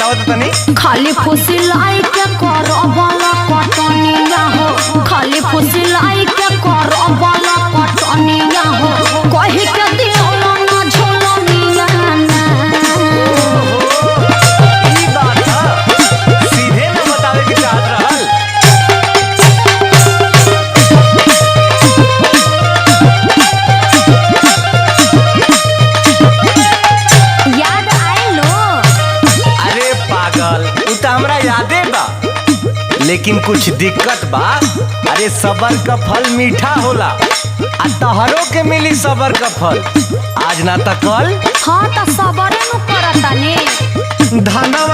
बताओ तो तनी। खाली फुसिलाई के करो वाला कटनिया हो, खाली फुसिलाई के करो वाला कटनिया हो, कही के दियो ना झोलनिया ना। ई बात है, सीधे न बतावे के चाहत रहल। याद आए लो? अरे पागल, उ त हमरा यादे बा, लेकिन कुछ दिक्कत बा। अरे सबर का फल मीठा होला, आ तहरो के मिली सबर का फल, आज ना त कल। हाँ तो सबरे नु करतानी। धनवा